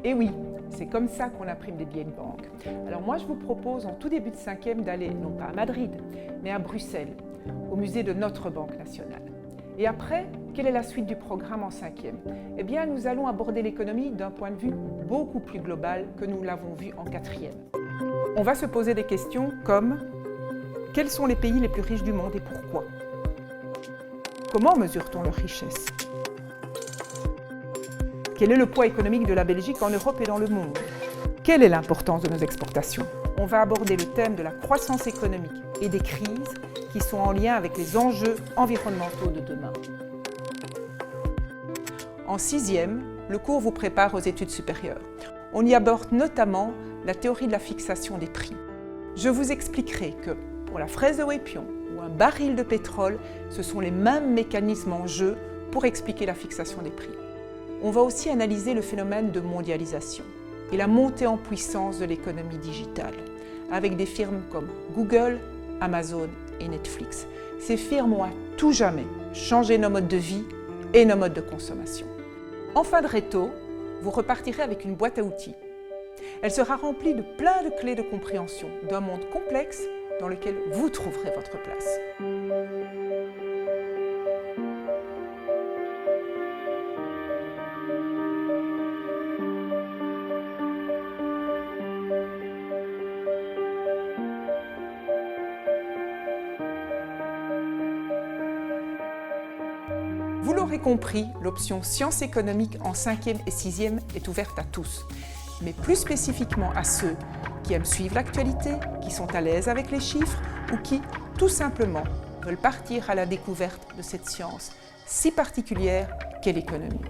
Et oui, c'est comme ça qu'on imprime des billets de banque. Alors moi, je vous propose en tout début de 5e d'aller, non pas à Madrid, mais à Bruxelles, au musée de notre Banque nationale. Et après, quelle est la suite du programme en 5e? Eh bien, nous allons aborder l'économie d'un point de vue beaucoup plus global que nous l'avons vu en 4e. On va se poser des questions comme: quels sont les pays les plus riches du monde et pourquoi? Comment mesure-t-on leur richesse? Quel est le poids économique de la Belgique en Europe et dans le monde? Quelle est l'importance de nos exportations? On va aborder le thème de la croissance économique et des crises qui sont en lien avec les enjeux environnementaux de demain. En 6e, le cours vous prépare aux études supérieures. On y aborde notamment la théorie de la fixation des prix. Je vous expliquerai que pour la fraise de Wépion ou un baril de pétrole, ce sont les mêmes mécanismes en jeu pour expliquer la fixation des prix. On va aussi analyser le phénomène de mondialisation et la montée en puissance de l'économie digitale, avec des firmes comme Google, Amazon et Netflix. Ces firmes ont à tout jamais changé nos modes de vie et nos modes de consommation. En fin de réto, vous repartirez avec une boîte à outils. Elle sera remplie de plein de clés de compréhension d'un monde complexe dans lequel vous trouverez votre place. Vous l'aurez compris, l'option sciences économiques en 5e et 6e est ouverte à tous, mais plus spécifiquement à ceux qui aiment suivre l'actualité, qui sont à l'aise avec les chiffres ou qui, tout simplement, veulent partir à la découverte de cette science si particulière qu'est l'économie.